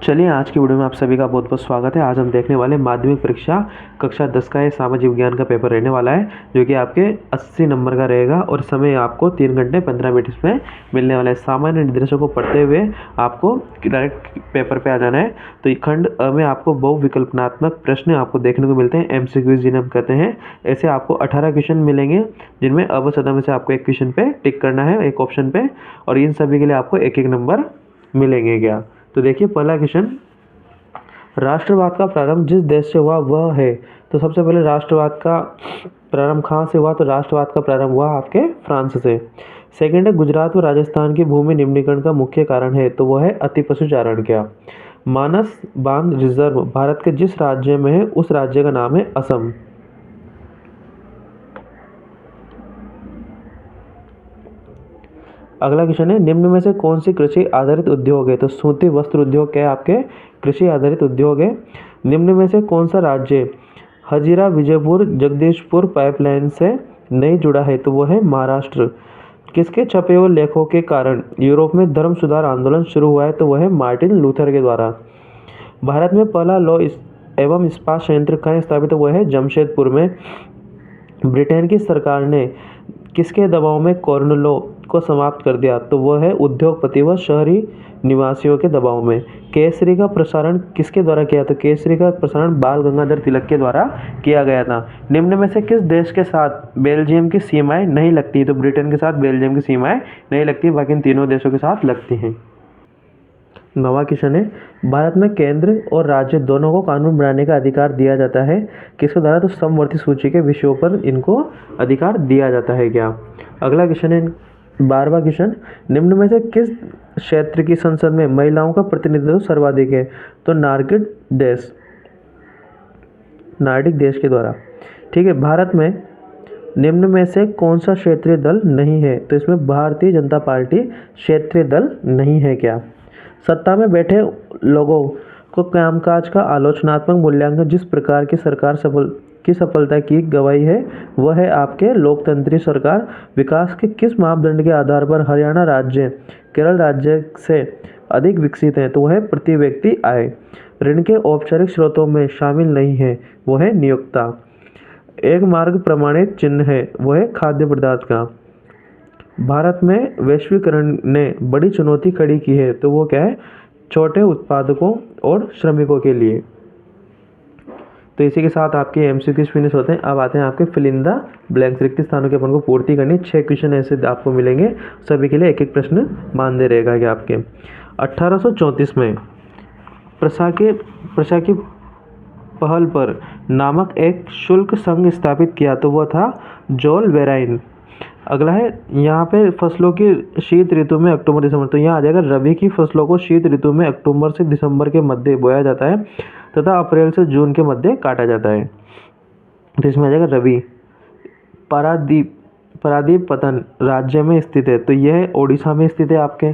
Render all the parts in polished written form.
चलिए आज की वीडियो में आप सभी का बहुत बहुत स्वागत है। आज हम देखने वाले माध्यमिक परीक्षा कक्षा 10 का ये सामाजिक विज्ञान का पेपर रहने वाला है, जो कि आपके 80 नंबर का रहेगा और समय आपको 3 घंटे 15 मिनट इसमें मिलने वाला है। सामान्य निर्देशों को पढ़ते हुए आपको डायरेक्ट पेपर पे आ जाना है। तो खंड अ में आपको बहुविकल्पनात्मक प्रश्न आपको देखने को मिलते हैं, एमसीक्यूज जिन्हें हम कहते हैं। ऐसे आपको 18 क्वेश्चन मिलेंगे, जिनमें अ व सदा में से आपको एक क्वेश्चन पे टिक करना है, एक ऑप्शन पे, और इन सभी के लिए आपको एक एक नंबर मिलेंगे। क्या तो देखिए पहला क्वेश्चन, राष्ट्रवाद का प्रारंभ जिस देश से हुआ वह है। तो सबसे पहले राष्ट्रवाद का प्रारंभ कहाँ से हुआ? तो राष्ट्रवाद का प्रारंभ हुआ आपके फ्रांस से। सेकंड है, गुजरात व राजस्थान की भूमि निम्नीकरण का मुख्य कारण है। तो वह है अति पशुचारण। क्या? मानस बांध रिजर्व भारत के जिस राज्य में है उस राज्य का नाम है असम। अगला क्वेश्चन है, निम्न में से कौन सी कृषि आधारित उद्योग है? तो सूती वस्त्र उद्योग क्या है आपके कृषि आधारित उद्योग है। निम्न में से कौन सा राज्य हजीरा विजयपुर जगदीशपुर पाइपलाइन से नहीं जुड़ा है? तो वो है महाराष्ट्र। किसके छपे हुए लेखों के कारण यूरोप में धर्म सुधार आंदोलन शुरू हुआ है? तो वह है मार्टिन लूथर के द्वारा। भारत में पहला लौह एवं इस्पात संयंत्र कहाँ स्थापित हुआ है? जमशेदपुर में। ब्रिटेन की सरकार ने किसके दबाव में कॉर्नलो को समाप्त कर दिया? तो वह है उद्योगपति व शहरी निवासियों के दबाव में। केसरी का प्रसारण किसके द्वारा किया? तो केसरी का प्रसारण बाल गंगाधर तिलक के द्वारा किया गया था। निम्न में से किस देश के साथ बेल्जियम की सीमाएं नहीं लगती? तो ब्रिटेन के साथ बेल्जियम की सीमाएं नहीं लगती, बाकी इन तीनों देशों के साथ लगती हैं। नवा क्वेश्चन है, भारत में केंद्र और राज्य दोनों को कानून बनाने का अधिकार दिया जाता है किसके द्वारा? तो समवर्ती सूची के विषयों पर इनको अधिकार दिया जाता है। क्या? अगला क्वेश्चन है 12वां क्वेश्चन, निम्न में से किस क्षेत्र की संसद में महिलाओं का प्रतिनिधित्व सर्वाधिक है? तो नार्डिक देश के द्वारा। ठीक है, भारत में निम्न में से कौन सा क्षेत्रीय दल नहीं है? तो इसमें भारतीय जनता पार्टी क्षेत्रीय दल नहीं है। क्या? सत्ता में बैठे लोगों को कामकाज का आलोचनात्मक मूल्यांकन जिस प्रकार की सरकार सफलता की गवाही है वह है आपके लोकतंत्री सरकार। विकास के किस मापदंड के आधार पर हरियाणा राज्य केरल राज्य से अधिक विकसित है? तो वह है प्रति व्यक्ति आय। ऋण के औपचारिक स्रोतों में शामिल नहीं है, वो है नियोक्ता। एक मार्ग प्रमाणित चिन्ह है, वह है खाद्य पदार्थ का। भारत में वैश्वीकरण ने बड़ी चुनौती खड़ी की है, तो वो क्या है? छोटे उत्पादकों और श्रमिकों के लिए। तो इसी के साथ आपके एमसीक्यूज फिनिश होते हैं। अब आते हैं आपके फिल इन द ब्लैंक्स, रिक्त स्थानों के अपन को पूर्ति करनी। 6 क्वेश्चन ऐसे आपको मिलेंगे, सभी के लिए एक एक प्रश्न मानदेय रहेगा। कि आपके 1834 में प्रशा की पहल पर नामक एक शुल्क संघ स्थापित किया, तो वह था जोल वेराइन। अगला है, यहाँ पे फसलों की शीत ऋतु में अक्टूबर दिसंबर, तो यहाँ आ जाएगा रबी की फसलों को शीत ऋतु में अक्टूबर से दिसंबर के मध्य बोया जाता है तथा अप्रैल से जून के मध्य काटा जाता है। तो इसमें आ जाएगा रबी। पारादीप पतन राज्य में स्थित है, तो यह ओडिशा में स्थित है आपके।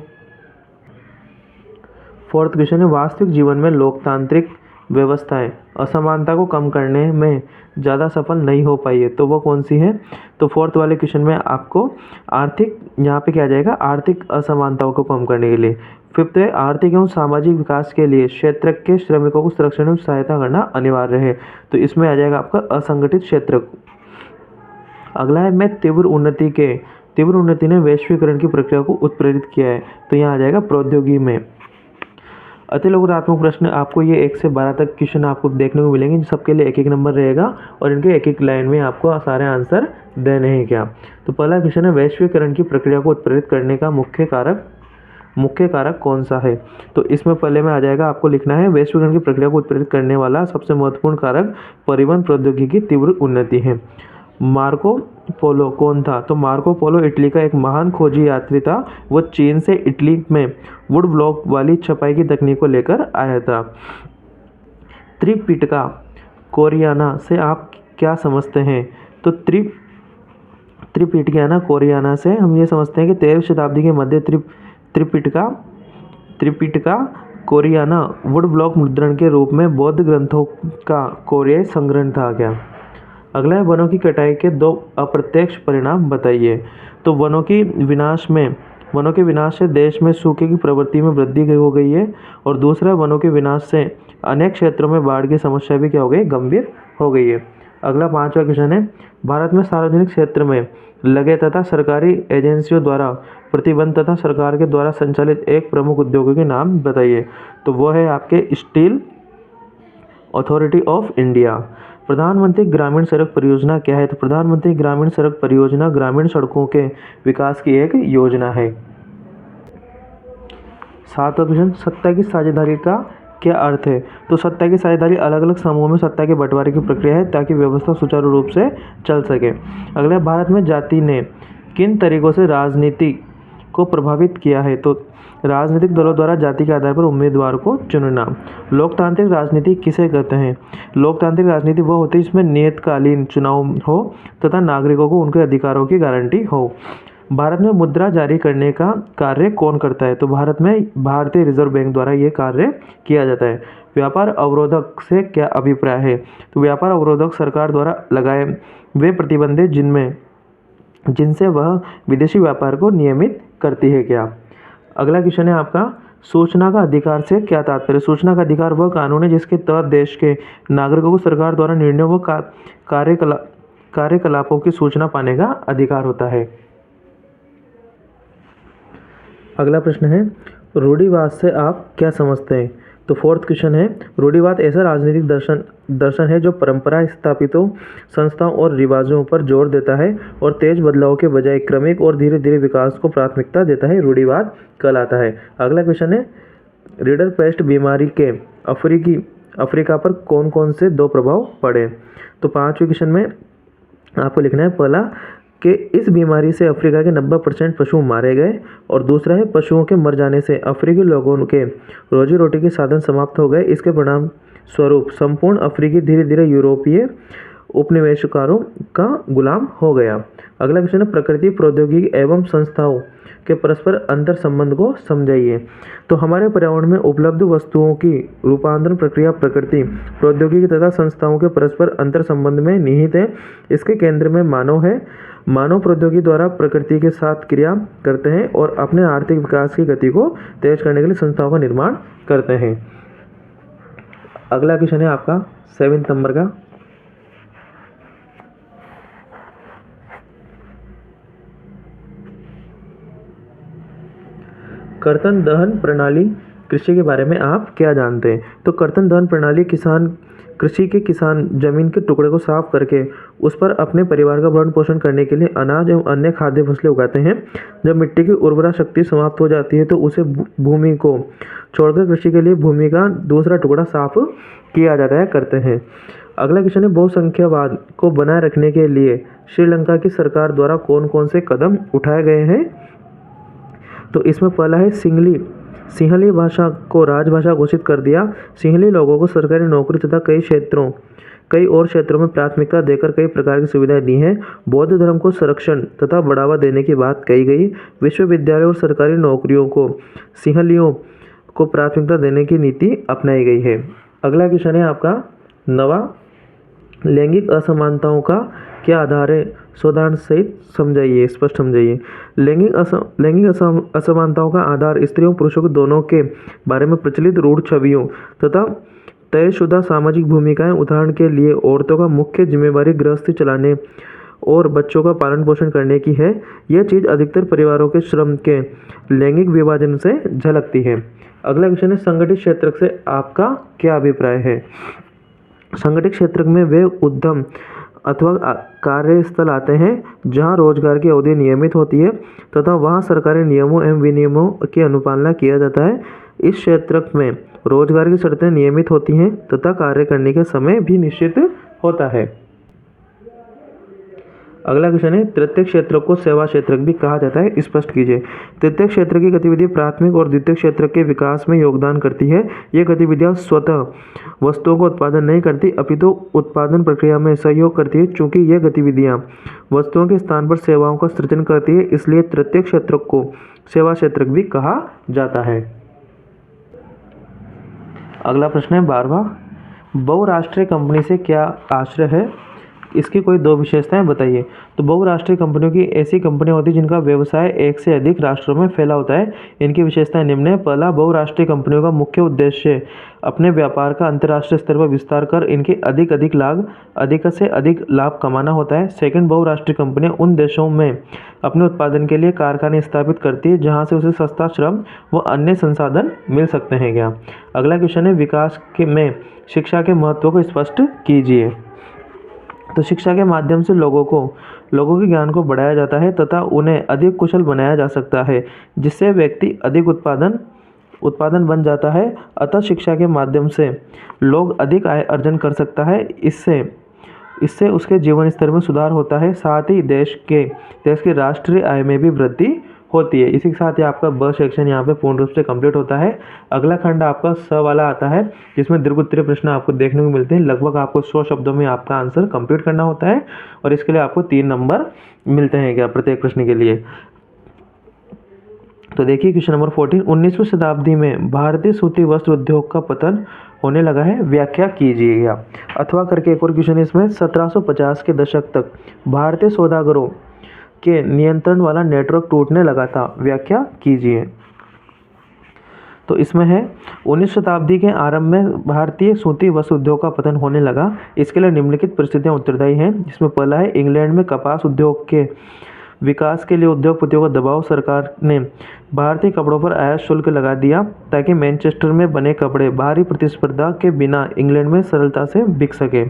फोर्थ क्वेश्चन है, वास्तविक जीवन में लोकतांत्रिक व्यवस्थाएं असमानता को कम करने में ज़्यादा सफल नहीं हो पाई है, तो वो कौन सी है? तो फोर्थ वाले क्वेश्चन में आपको आर्थिक, यहाँ पे क्या आ जाएगा? आर्थिक असमानताओं को कम करने के लिए। फिफ्थ है, आर्थिक एवं सामाजिक विकास के लिए क्षेत्र के श्रमिकों को संरक्षण एवं सहायता करना अनिवार्य है, तो इसमें आ जाएगा आपका असंगठित क्षेत्र। अगला है, मैं तीव्र उन्नति ने वैश्वीकरण की प्रक्रिया को उत्प्रेरित किया है, तो यहाँ आ जाएगा प्रौद्योगिकी में। अति लघुत्मक प्रश्न आपको ये 1 से 12 तक क्वेश्चन आपको देखने को मिलेंगे, सबके लिए एक एक नंबर रहेगा और इनके एक एक लाइन में आपको सारे आंसर देने हैं। क्या? तो पहला क्वेश्चन है, वैश्वीकरण की प्रक्रिया को उत्प्रेरित करने का मुख्य कारक कौन सा है? तो इसमें पहले में आ जाएगा, आपको लिखना है वैश्वीकरण की प्रक्रिया को उत्प्रेरित करने वाला सबसे महत्वपूर्ण कारक परिवहन प्रौद्योगिकी की तीव्र उन्नति है। मार्को पोलो कौन था? तो मार्को पोलो इटली का एक महान खोजी यात्री था। वो चीन से इटली में वुड ब्लॉक वाली छपाई की तकनीक को लेकर आया था। त्रिपिटका कोरियाना से आप क्या समझते हैं? तो त्रिपिटका कोरियाना से हम ये समझते हैं कि 13वीं शताब्दी के मध्य त्रिपिटका कोरियाना वुड ब्लॉक मुद्रण के रूप में बौद्ध ग्रंथों का कोरियाई संग्रह था। क्या? अगला है, वनों की कटाई के 2 अप्रत्यक्ष परिणाम बताइए। तो वनों की विनाश में वनों के विनाश से देश में सूखे की प्रवृत्ति में वृद्धि हो गई है। और दूसरा, वनों के विनाश से अनेक क्षेत्रों में बाढ़ की समस्या भी क्या हो गई, गंभीर हो गई है। अगला 5वां क्वेश्चन है, भारत में सार्वजनिक क्षेत्र में लगे तथा सरकारी एजेंसियों द्वारा प्रतिबंध तथा सरकार के द्वारा संचालित एक प्रमुख उद्योगों के नाम बताइए। तो वो है आपके स्टील अथॉरिटी ऑफ इंडिया। प्रधानमंत्री ग्रामीण सड़क परियोजना क्या है? तो प्रधानमंत्री ग्रामीण सड़क परियोजना ग्रामीण सड़कों के विकास की एक योजना है। 7वां क्वेश्चन, सत्ता की साझेदारी का क्या अर्थ है? तो सत्ता की साझेदारी अलग अलग समूहों में सत्ता के बंटवारे की प्रक्रिया है ताकि व्यवस्था सुचारू रूप से चल सके। अगला, भारत में जाति ने किन तरीकों से राजनीति को प्रभावित किया है? तो राजनीतिक दलों द्वारा जाति के आधार पर उम्मीदवार को चुनना। लोकतांत्रिक राजनीति किसे कहते हैं? लोकतांत्रिक राजनीति वह होती है जिसमें नियतकालीन चुनाव हो तथा नागरिकों को उनके अधिकारों की गारंटी हो। भारत में मुद्रा जारी करने का कार्य कौन करता है? तो भारत में भारतीय रिजर्व बैंक द्वारा ये कार्य किया जाता है। व्यापार अवरोधक से क्या अभिप्राय है? तो व्यापार अवरोधक सरकार द्वारा लगाए वे प्रतिबंध जिनसे वह विदेशी व्यापार को नियमित करती है क्या? अगला क्वेश्चन है आपका, सूचना का अधिकार से क्या तात्पर्य? सूचना का अधिकार वह कानून है जिसके तहत देश के नागरिकों को सरकार द्वारा निर्णय व कार्यकलापों की सूचना पाने का अधिकार होता है। अगला प्रश्न है, रूढ़िवाद से आप क्या समझते हैं? तो 4th क्वेश्चन है, रूढ़िवाद ऐसा राजनीतिक दर्शन है जो परंपरा स्थापितों संस्थाओं और रिवाजों पर जोर देता है और तेज बदलाव के बजाय क्रमिक और धीरे धीरे विकास को प्राथमिकता देता है, रूढ़िवाद कहलाता है। अगला क्वेश्चन है, रीडर पेस्ट बीमारी के अफ्रीका पर कौन कौन से 2 प्रभाव पड़े? तो 5वें क्वेश्चन में आपको लिखना है, पहला कि इस बीमारी से अफ्रीका के 90% पशु मारे गए और दूसरा है पशुओं के मर जाने से अफ्रीकी लोगों के रोजी रोटी के साधन समाप्त हो गए। इसके परिणाम स्वरूप संपूर्ण अफ्रीकी धीरे धीरे यूरोपीय उपनिवेशकारों का गुलाम हो गया। अगला क्वेश्चन है, प्रकृति प्रौद्योगिकी एवं संस्थाओं के परस्पर अंतर संबंध को समझाइए। तो हमारे पर्यावरण में उपलब्ध वस्तुओं की रूपांतरण प्रक्रिया प्रकृति प्रौद्योगिकी तथा संस्थाओं के परस्पर अंतर संबंध में निहित है। इसके केंद्र में मानव है। मानव प्रौद्योगिकी द्वारा प्रकृति के साथ क्रिया करते हैं और अपने आर्थिक विकास की गति को तेज करने के लिए संस्थाओं का निर्माण करते हैं। अगला क्वेश्चन है आपका 7 नंबर का, कर्तन दहन प्रणाली कृषि के बारे में आप क्या जानते हैं? तो कर्तन दहन प्रणाली कृषि के किसान जमीन के टुकड़े को साफ करके उस पर अपने परिवार का भरण पोषण करने के लिए अनाज एवं अन्य खाद्य फसलें उगाते हैं। जब मिट्टी की उर्वरा शक्ति समाप्त हो जाती है तो उसे भूमि को छोड़कर कृषि के लिए भूमि का दूसरा टुकड़ा साफ किया जाता है करते हैं। अगला क्वेश्चन है, बहुसंख्यावाद को बनाए रखने के लिए श्रीलंका की सरकार द्वारा कौन कौन से कदम उठाए गए हैं? तो इसमें पहला है, सिंहली भाषा को राजभाषा घोषित कर दिया। सिंहली लोगों को सरकारी नौकरी तथा कई और क्षेत्रों में प्राथमिकता देकर कई प्रकार की सुविधाएं दी हैं। बौद्ध धर्म को संरक्षण तथा बढ़ावा देने की बात कही गई। विश्वविद्यालय और सरकारी नौकरियों को सिंहलियों को प्राथमिकता देने की नीति अपनाई गई है। अगला क्वेश्चन है आपका 9वां, लैंगिक असमानताओं का क्या आधार है? उदाहरण सहित समझाइए, स्पष्ट समझाइए। लैंगिक असमानताओं का आधार स्त्रियों पुरुषों के दोनों के बारे में प्रचलित रूढ़ छवियों तथा तयशुदा सामाजिक भूमिकाएं। उदाहरण के लिए औरतों का मुख्य जिम्मेदारी गृहस्थी चलाने और बच्चों का पालन पोषण करने की है। यह चीज़ अधिकतर परिवारों के श्रम के लैंगिक विभाजन से झलकती है। अगला क्वेश्चन है, संगठित क्षेत्र से आपका क्या अभिप्राय है? संगठित क्षेत्र में वे उद्यम अथवा कार्यस्थल आते हैं जहां रोजगार की अवधि नियमित होती है तथा वहां सरकारी नियमों एवं विनियमों की अनुपालना किया जाता है। इस क्षेत्र में रोजगार की शर्तें नियमित होती हैं तथा कार्य करने के समय भी निश्चित होता है। अगला क्वेश्चन है, तृतीय क्षेत्र को सेवा क्षेत्र भी कहा जाता है, स्पष्ट कीजिए। तृतीय क्षेत्र की गतिविधि प्राथमिक और द्वितीय क्षेत्र के विकास में योगदान करती है। ये गतिविधियां स्वतः वस्तुओं का उत्पादन नहीं करती अपितु उत्पादन प्रक्रिया में सहयोग करती है। चूंकि ये गतिविधियां वस्तुओं के स्थान पर सेवाओं का सृजन करती है, इसलिए तृतीय क्षेत्र को सेवा क्षेत्र भी कहा जाता है। अगला प्रश्न है 12वां, बहुराष्ट्रीय कंपनी से क्या आशय है? इसकी कोई दो विशेषताएं बताइए। तो बहुराष्ट्रीय कंपनियों की ऐसी कंपनियां होती हैं जिनका व्यवसाय एक से अधिक राष्ट्रों में फैला होता है। इनकी विशेषताएं निम्न है। पहला, बहुराष्ट्रीय कंपनियों का मुख्य उद्देश्य अपने व्यापार का अंतर्राष्ट्रीय स्तर पर विस्तार कर इनके अधिक से अधिक लाभ कमाना होता है। सेकंड, बहुराष्ट्रीय कंपनियां उन देशों में अपने उत्पादन के लिए कारखाने स्थापित करती है जहां से उसे सस्ता श्रम व अन्य संसाधन मिल सकते हैं क्या। अगला क्वेश्चन है, विकास में शिक्षा के महत्व को स्पष्ट कीजिए। तो शिक्षा के माध्यम से लोगों के ज्ञान को बढ़ाया जाता है तथा उन्हें अधिक कुशल बनाया जा सकता है, जिससे व्यक्ति अधिक उत्पादन बन जाता है। अतः शिक्षा के माध्यम से लोग अधिक आय अर्जन कर सकता है। इससे उसके जीवन स्तर में सुधार होता है। साथ ही देश की राष्ट्रीय आय में भी वृद्धि होती है। इसी के साथ ही आपका ब सेक्शन यहाँ पे पूर्ण रूप से कंप्लीट होता है। अगला खंड आपका स वाला आता है, जिसमें दीर्घ उत्तरीय प्रश्न आपको देखने को मिलते हैं। लगभग आपको 100 शब्दों में आपका आंसर कंप्लीट करना होता है और इसके लिए आपको 3 नंबर मिलते हैं क्या प्रत्येक प्रश्न के लिए। तो देखिए क्वेश्चन नंबर 14, 19वीं शताब्दी में भारतीय सूती वस्त्र उद्योग का पतन होने लगा है, व्याख्या कीजिएगा। अथवा करके एक और क्वेश्चन है इसमें, 1750 के दशक तक भारतीय सौदागरों के नियंत्रण वाला नेटवर्क टूटने लगा था, व्याख्या कीजिए। तो इसमें है 19वीं शताब्दी के आरंभ में भारतीय सूती वस्त्र उद्योग का पतन होने लगा। इसके लिए निम्नलिखित परिस्थितियां उत्तरदायी हैं, जिसमें पहला है, इंग्लैंड में कपास उद्योग के विकास के लिए उद्योगपतियों का दबाव। सरकार ने भारतीय कपड़ों पर आयात शुल्क लगा दिया ताकि मैनचेस्टर में बने कपड़े बाहरी प्रतिस्पर्धा के बिना इंग्लैंड में सरलता से बिक सके।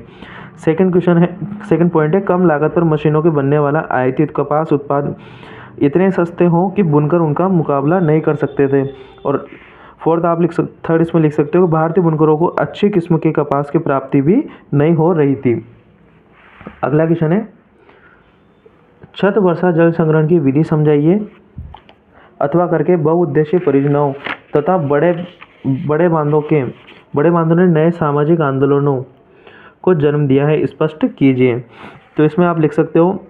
सेकंड पॉइंट है, कम लागत पर मशीनों के बनने वाला आयातित कपास उत्पाद इतने सस्ते हों कि बुनकर उनका मुकाबला नहीं कर सकते थे। और थर्ड इसमें लिख सकते हो कि भारतीय बुनकरों को अच्छी किस्म के कपास की प्राप्ति भी नहीं हो रही थी। अगला क्वेश्चन है, छत वर्षा जल संग्रहण की विधि समझाइए। अथवा करके बहुउद्देशीय परियोजनाओं तथा बड़े बांधों ने नए सामाजिक आंदोलनों को जन्म दिया है, स्पष्ट कीजिए। तो इसमें आप लिख सकते हो,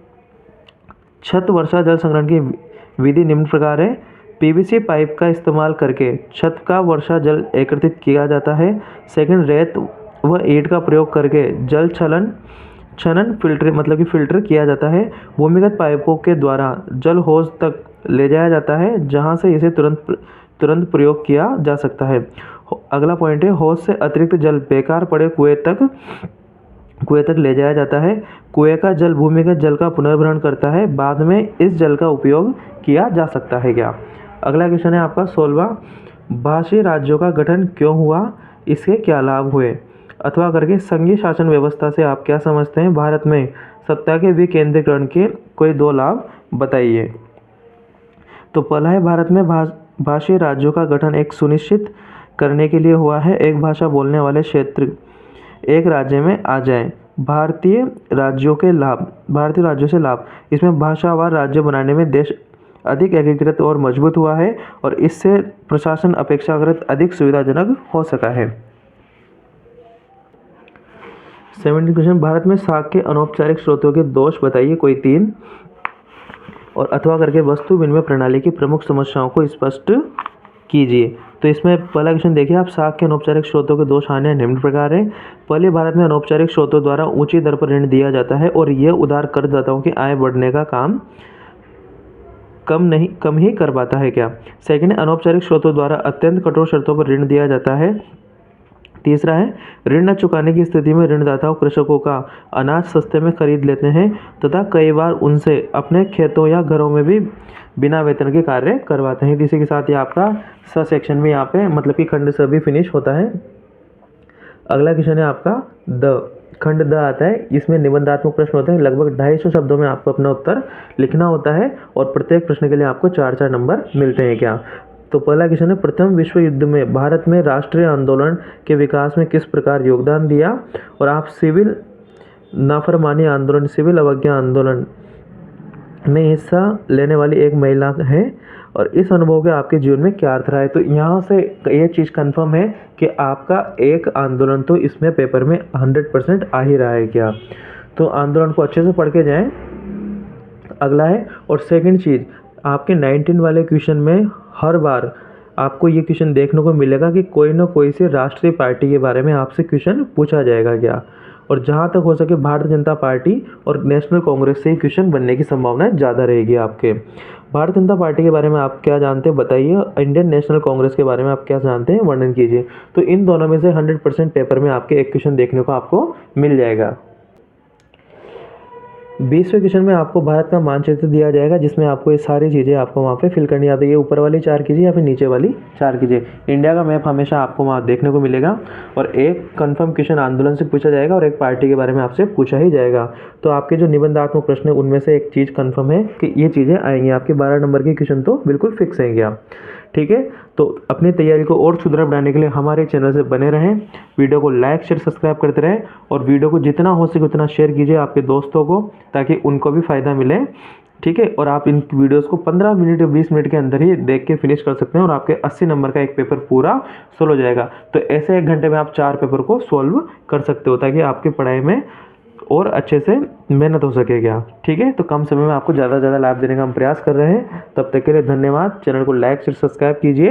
छत वर्षा जल संग्रहण की विधि निम्न प्रकार है। पीवीसी पाइप का इस्तेमाल करके छत का वर्षा जल एकत्रित किया जाता है। सेकंड, रेत व ईंट का प्रयोग करके जल छनन फिल्टर किया जाता है। भूमिगत पाइपों के द्वारा जल हौज तक ले जाया जाता है, जहां से इसे तुरंत प्रयोग किया जा सकता है। अगला पॉइंट है, हौज से अतिरिक्त जल बेकार पड़े कुएं तक ले जाया जाता है। कुएं का जल भूमिगत जल का पुनर्भरण करता है, बाद में इस जल का उपयोग किया जा सकता है क्या। अगला क्वेश्चन है आपका 16वां, भाषीय राज्यों का गठन क्यों हुआ, इसके क्या लाभ हुए। अथवा करके संघीय शासन व्यवस्था से आप क्या समझते हैं, भारत में सत्ता के विकेंद्रीकरण के कोई 2 लाभ बताइए। तो पहला है, भारत में भाषीय राज्यों का गठन एक सुनिश्चित करने के लिए हुआ है, एक भाषा बोलने वाले क्षेत्र एक राज्य में आ जाए। भारतीय राज्यों से लाभ, इसमें भाषावार राज्य बनाने में देश अधिक एकीकृत और मजबूत हुआ है और इससे प्रशासन अपेक्षाकृत अधिक सुविधाजनक हो सका है। 17 क्वेश्चन, भारत में साख के अनौपचारिक स्रोतों के दोष बताइए, कोई 3। और अथवा करके वस्तु विनिमय प्रणाली की प्रमुख समस्याओं को स्पष्ट कीजिए। तो इसमें पहला क्वेश्चन देखिए आप, साख के अनौपचारिक स्रोतों के दोष आने निम्न प्रकार है। पहले, भारत में अनौपचारिक स्रोतों द्वारा ऊंची दर पर ऋण दिया जाता है और यह उधार कर्जदाताओं की आय बढ़ने का काम कम ही कर पाता है क्या। सेकंड, अनौपचारिक स्रोतों द्वारा अत्यंत कठोर शर्तों पर ऋण दिया जाता है। तीसरा है, ऋण न चुकाने की स्थिति में ऋणदाताओं कृषकों का अनाज सस्ते में खरीद लेते हैं तथा कई बार उनसे अपने खेतों या घरों में भी बिना वेतन के कार्य करवाते हैं। इसी के साथ ही आपका स सेक्शन में यहाँ पे मतलब कि खंड स भी फिनिश होता है। अगला क्वेश्चन है आपका खंड द आता है। इसमें निबंधात्मक प्रश्न होते हैं, लगभग 250 शब्दों में आपको अपना उत्तर लिखना होता है और प्रत्येक प्रश्न के लिए आपको 4-4 नंबर मिलते हैं क्या। तो पहला क्वेश्चन है, प्रथम विश्व युद्ध में भारत में राष्ट्रीय आंदोलन के विकास में किस प्रकार योगदान दिया। और आप सिविल नाफरमानी आंदोलन, सिविल अवज्ञा आंदोलन में हिस्सा लेने वाली एक महिला है और इस अनुभव के आपके जीवन में क्या अर्थ रहा है। तो यहाँ से ये चीज़ कंफर्म है कि आपका एक आंदोलन तो इसमें पेपर में 100% आ ही रहा है क्या। तो आंदोलन को अच्छे से पढ़ के जाएं। अगला है, और सेकंड चीज़, आपके 19 वाले क्वेश्चन में हर बार आपको ये क्वेश्चन देखने को मिलेगा कि कोई ना कोई से राष्ट्रीय पार्टी के बारे में आपसे क्वेश्चन पूछा जाएगा क्या। और जहाँ तक हो सके भारतीय जनता पार्टी और नेशनल कांग्रेस से ही क्वेश्चन बनने की संभावना ज़्यादा रहेगी आपके। भारतीय जनता पार्टी के बारे में आप क्या जानते हैं बताइए, इंडियन नेशनल कांग्रेस के बारे में आप क्या जानते हैं वर्णन कीजिए। तो इन दोनों में से 100% पेपर में आपके एक क्वेश्चन देखने को आपको मिल जाएगा। 20वें क्वेश्चन में आपको भारत का मानचित्र दिया जाएगा, जिसमें आपको ये सारी चीज़ें आपको वहाँ पे फिल करनी आती है। ये ऊपर वाली 4 कीजिए या फिर नीचे वाली 4 कीजिए। इंडिया का मैप हमेशा आपको वहाँ देखने को मिलेगा और एक कन्फर्म क्वेश्चन आंदोलन से पूछा जाएगा और एक पार्टी के बारे में आपसे पूछा ही जाएगा। तो आपके जो निबंधात्मक प्रश्न है उनमें से एक चीज़ कन्फर्म है कि ये चीज़ें आएंगी। आपके 12 नंबर के क्वेश्चन तो बिल्कुल फिक्स हैं क्या, ठीक है। तो अपनी तैयारी को और सुधरा बनाने के लिए हमारे चैनल से बने रहें, वीडियो को लाइक शेयर सब्सक्राइब करते रहें और वीडियो को जितना हो सके उतना शेयर कीजिए आपके दोस्तों को, ताकि उनको भी फ़ायदा मिले, ठीक है। और आप इन वीडियोस को 15 मिनट या 20 मिनट के अंदर ही देख के फिनिश कर सकते हैं और आपके 80 नंबर का एक पेपर पूरा सोल्व हो जाएगा। तो ऐसे 1 घंटे में आप 4 पेपर को सोल्व कर सकते हो, ताकि आपकी पढ़ाई में और अच्छे से मेहनत हो सके क्या, ठीक है। तो कम समय में आपको ज़्यादा से ज़्यादा लाभ देने का हम प्रयास कर रहे हैं। तब तक के लिए धन्यवाद। चैनल को लाइक शेयर सब्सक्राइब कीजिए।